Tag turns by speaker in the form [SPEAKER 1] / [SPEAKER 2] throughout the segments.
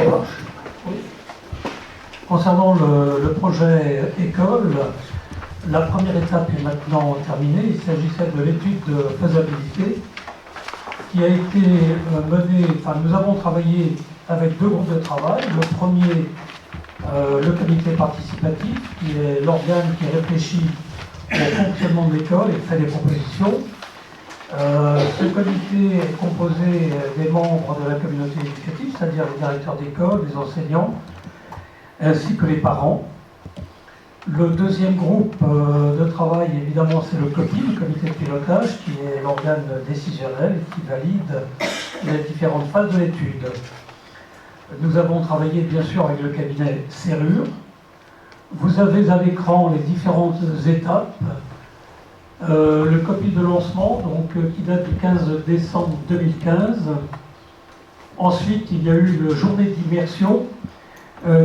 [SPEAKER 1] Ça marche. Oui. Concernant le projet école, la première étape est maintenant terminée. Il s'agissait de l'étude de faisabilité qui a été menée, nous avons travaillé avec deux groupes de travail. Le premier, le comité participatif, qui est l'organe qui réfléchit au fonctionnement de l'école et fait des propositions. Ce comité est composé des membres de la communauté éducative, c'est-à-dire les directeurs d'école, les enseignants, ainsi que les parents. Le deuxième groupe de travail, évidemment, c'est le COPI, le comité de pilotage, qui est l'organe décisionnel et qui valide les différentes phases de l'étude. Nous avons travaillé, bien sûr, avec le cabinet Serrure. Vous avez à l'écran les différentes étapes. Le COPI de lancement, qui date du 15 décembre 2015. Ensuite, il y a eu la journée d'immersion,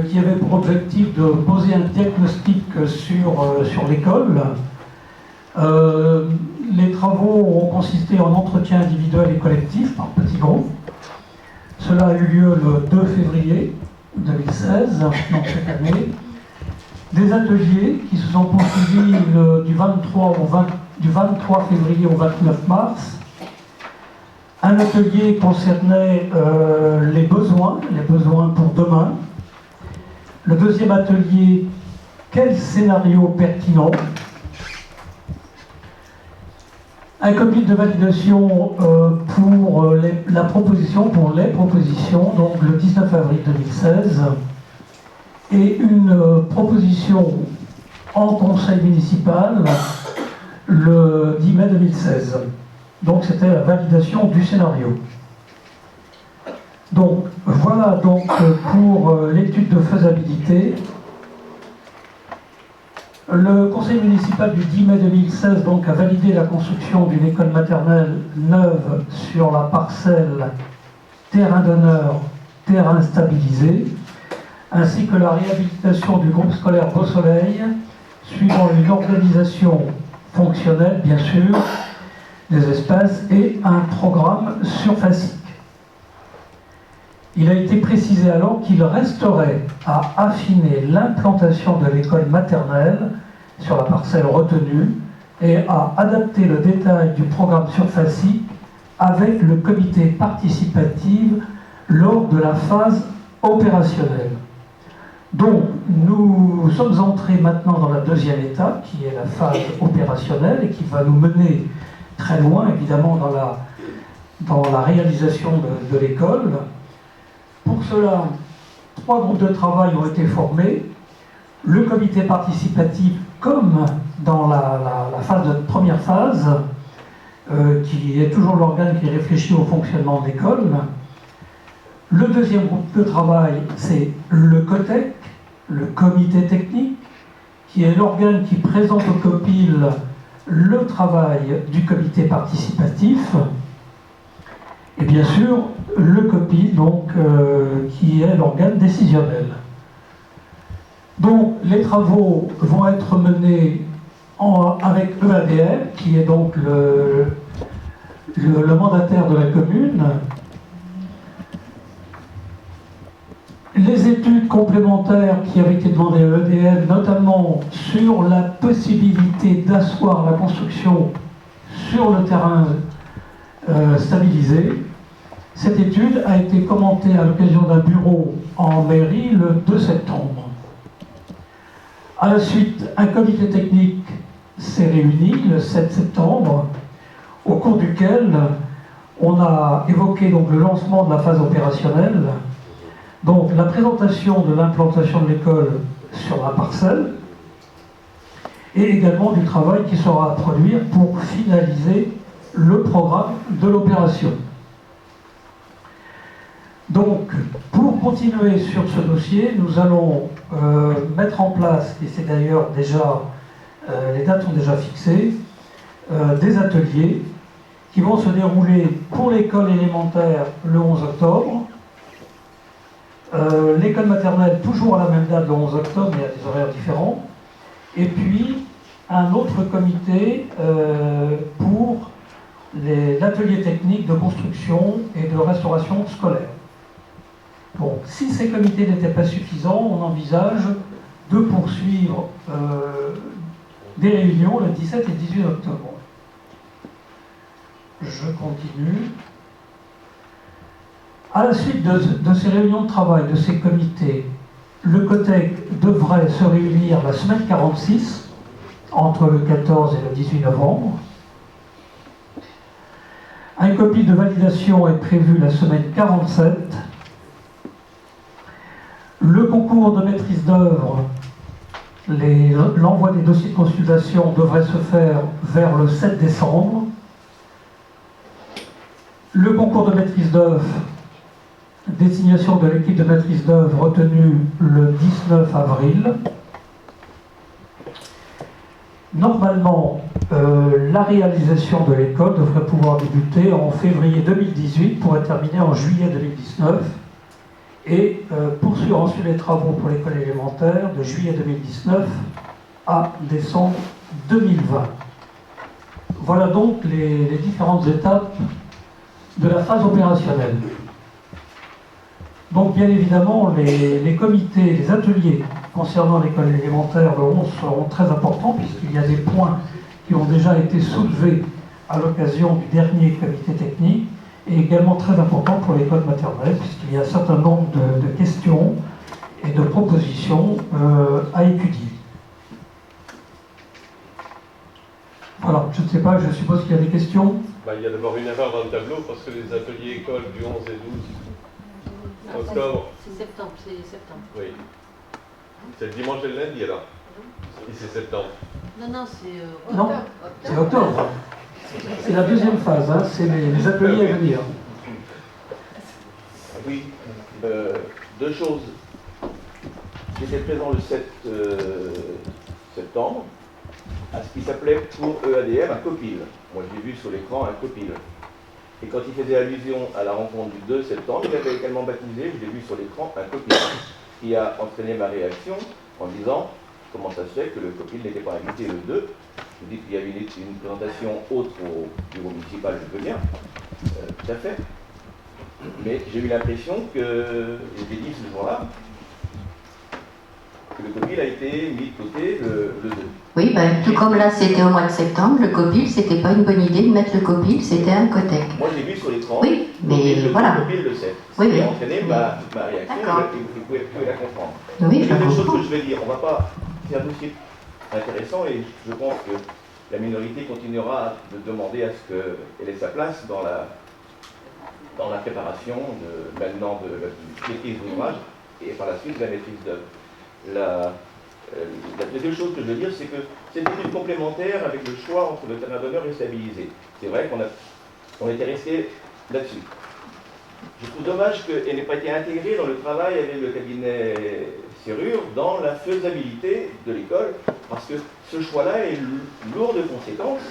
[SPEAKER 1] qui avait pour objectif de poser un diagnostic sur l'école. Les travaux ont consisté en entretien individuel et collectif par petits groupes. Cela a eu lieu le 2 février 2016, donc cette année. Des ateliers qui se sont poursuivis du 23 février au 29 mars. Un atelier concernait les besoins pour demain. Le deuxième atelier, quel scénario pertinent? Un comité de validation pour les propositions, donc le 19 avril 2016, et une proposition en conseil municipal le 10 mai 2016. Donc c'était la validation du scénario. Donc voilà pour l'étude de faisabilité. Le conseil municipal du 10 mai 2016 a validé la construction d'une école maternelle neuve sur la parcelle terrain d'honneur, terrain stabilisé, ainsi que la réhabilitation du groupe scolaire Beau Soleil, suivant une organisation fonctionnelle, bien sûr, des espaces et un programme surfacique. Il a été précisé alors qu'il resterait à affiner l'implantation de l'école maternelle sur la parcelle retenue et à adapter le détail du programme surfacique avec le comité participatif lors de la phase opérationnelle. Donc, nous sommes entrés maintenant dans la deuxième étape, qui est la phase opérationnelle et qui va nous mener très loin, évidemment, dans la réalisation de l'école. Pour cela, 3 groupes de travail ont été formés. Le comité participatif, comme dans la première phase, qui est toujours l'organe qui réfléchit au fonctionnement de l'école. Le deuxième groupe de travail, c'est le COTEC, le comité technique, qui est l'organe qui présente au COPIL le travail du comité participatif. Et bien sûr, le COPI, qui est l'organe décisionnel. Donc, les travaux vont être menés avec EADM, qui est donc le mandataire de la commune. Les études complémentaires qui avaient été demandées à EDM, notamment sur la possibilité d'asseoir la construction sur le terrain stabilisé. Cette étude a été commentée à l'occasion d'un bureau en mairie le 2 septembre. À la suite, un comité technique s'est réuni le 7 septembre, au cours duquel on a évoqué le lancement de la phase opérationnelle, donc la présentation de l'implantation de l'école sur la parcelle, et également du travail qui sera à produire pour finaliser le programme de l'opération. Donc, pour continuer sur ce dossier, nous allons mettre en place, et c'est d'ailleurs déjà, les dates sont déjà fixées, des ateliers qui vont se dérouler pour l'école élémentaire le 11 octobre, l'école maternelle toujours à la même date le 11 octobre, mais à des horaires différents, et puis un autre comité pour l'atelier technique de construction et de restauration scolaire. Bon, si ces comités n'étaient pas suffisants, on envisage de poursuivre des réunions le 17 et 18 octobre. Je continue. À la suite de ces réunions de travail, de ces comités, le COTEC devrait se réunir la semaine 46, entre le 14 et le 18 novembre. Une copie de validation est prévue la semaine 47. Le concours de maîtrise d'œuvre, l'envoi des dossiers de consultation devrait se faire vers le 7 décembre. Le concours de maîtrise d'œuvre, désignation de l'équipe de maîtrise d'œuvre retenue le 19 avril. Normalement, la réalisation de l'école devrait pouvoir débuter en février 2018 pour être terminée en juillet 2019 et poursuivre ensuite les travaux pour l'école élémentaire de juillet 2019 à décembre 2020. Voilà donc les différentes étapes de la phase opérationnelle. Donc bien évidemment, les comités, les ateliers concernant l'école élémentaire le 11 seront très importants puisqu'il y a des points qui ont déjà été soulevés à l'occasion du dernier comité technique et également très importants pour l'école maternelle puisqu'il y a un certain nombre de questions et de propositions à étudier. Voilà, je ne sais pas, je suppose qu'il y a des questions.
[SPEAKER 2] Il y a d'abord une erreur dans le tableau parce que les ateliers écoles du 11 et 12 octobre.
[SPEAKER 3] C'est septembre,
[SPEAKER 2] Oui. C'est le dimanche et le lundi alors. Et c'est septembre.
[SPEAKER 3] Non, c'est
[SPEAKER 1] Non, c'est octobre. C'est la deuxième phase, hein, c'est les ateliers à venir.
[SPEAKER 4] Oui, deux choses. J'étais présent le 7 septembre à ce qui s'appelait pour EADM un COPIL. Moi j'ai vu sur l'écran un COPIL. Et quand il faisait allusion à la rencontre du 2 septembre, il avait également baptisé, je l'ai vu sur l'écran, un COPIL, qui a entraîné ma réaction en disant comment ça se fait que le COPIL n'était pas invité le 2. Je dis qu'il y avait une présentation autre au bureau municipal, je veux bien, tout à fait. Mais j'ai eu l'impression que, j'ai dit ce jour-là, que le COPIL a été mis de côté le 2.
[SPEAKER 5] Oui, tout comme là c'était au mois de septembre, le COPIL, c'était pas une bonne idée de mettre le COPIL, c'était un COTEC.
[SPEAKER 4] Moi j'ai vu sur l'écran,
[SPEAKER 5] oui, mais
[SPEAKER 4] le
[SPEAKER 5] voilà.
[SPEAKER 4] COPIL le 7.
[SPEAKER 5] Oui,
[SPEAKER 4] qui a
[SPEAKER 5] oui.
[SPEAKER 4] entraîné ma réaction, et vous pouvez la comprendre.
[SPEAKER 5] Oui,
[SPEAKER 4] il y a
[SPEAKER 5] je
[SPEAKER 4] deux choses
[SPEAKER 5] comprends.
[SPEAKER 4] que je vais dire. On ne va pas faire un dossier intéressant et je pense que la minorité continuera de demander à ce qu'elle ait sa place dans la préparation maintenant de la maîtrise d'ouvrage et par la suite de la maîtrise d'œuvre. La deuxième chose que je veux dire, c'est que c'est une étude complémentaire avec le choix entre le terrain d'honneur et stabilisé. C'est vrai qu'on était resté là-dessus. Je trouve dommage qu'elle n'ait pas été intégrée dans le travail avec le cabinet Serrure dans la faisabilité de l'école, parce que ce choix-là est lourd de conséquences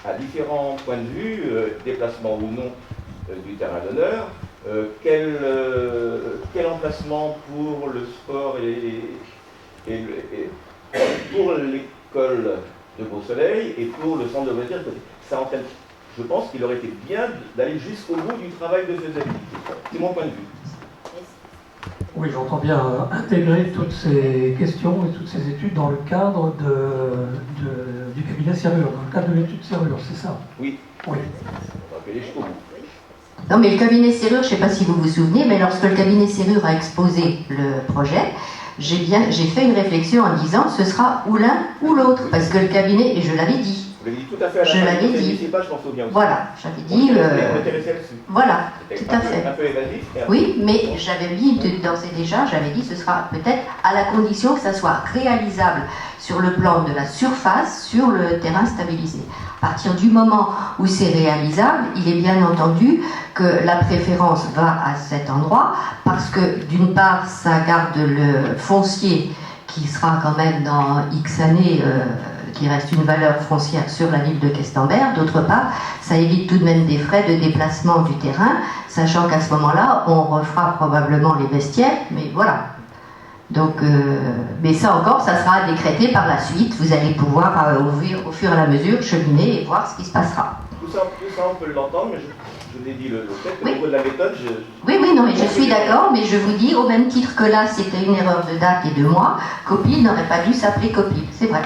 [SPEAKER 4] à différents points de vue, déplacement ou non du terrain d'honneur, quel emplacement pour le sport et pour l'école de Beau-Soleil et pour le centre de loisirs. Ça entraîne. Je pense qu'il aurait été bien d'aller jusqu'au bout du travail de faisabilité. C'est mon point de vue.
[SPEAKER 1] Oui, j'entends bien intégrer toutes ces questions et toutes ces études dans le cadre du cabinet Serrure, dans le cadre de l'étude Serrure, c'est ça?
[SPEAKER 4] Oui.
[SPEAKER 1] Oui.
[SPEAKER 4] On va aller jusqu'au bout.
[SPEAKER 5] Non, mais le cabinet Serrure, je ne sais pas si vous vous souvenez, mais lorsque le cabinet Serrure a exposé le projet, j'ai fait une réflexion en disant ce sera ou l'un ou l'autre, parce que le cabinet, et je l'avais dit.
[SPEAKER 4] Vous l'avez dit tout à fait à la
[SPEAKER 5] Je
[SPEAKER 4] fin
[SPEAKER 5] l'avais
[SPEAKER 4] du
[SPEAKER 5] dit.
[SPEAKER 4] municipal, je m'en souviens aussi.
[SPEAKER 5] Voilà, j'avais dit.
[SPEAKER 4] On était resté là-dessus.
[SPEAKER 5] Voilà,
[SPEAKER 4] C'était
[SPEAKER 5] tout à fait.
[SPEAKER 4] Un peu évasif.
[SPEAKER 5] Oui, mais j'avais mis d'ores et déjà, j'avais dit ce sera peut-être à la condition que ça soit réalisable sur le plan de la surface, sur le terrain stabilisé. À partir du moment où c'est réalisable, il est bien entendu que la préférence va à cet endroit parce que d'une part, ça garde le foncier qui sera quand même dans X années, qui reste une valeur foncière sur la ville de Questembert. D'autre part, ça évite tout de même des frais de déplacement du terrain, sachant qu'à ce moment-là, on refera probablement les vestiaires, mais voilà. Donc, mais ça encore, ça sera décrété par la suite. Vous allez pouvoir, au fur et à la mesure, cheminer et voir ce qui se passera.
[SPEAKER 4] Tout ça on peut l'entendre, mais je vous ai dit le fait,
[SPEAKER 5] Oui.
[SPEAKER 4] au niveau de la méthode,
[SPEAKER 5] Oui, non, mais je suis d'accord, mais je vous dis, au même titre que là, c'était une erreur de date et de mois, Copil n'aurait pas dû s'appeler Copil, c'est vrai.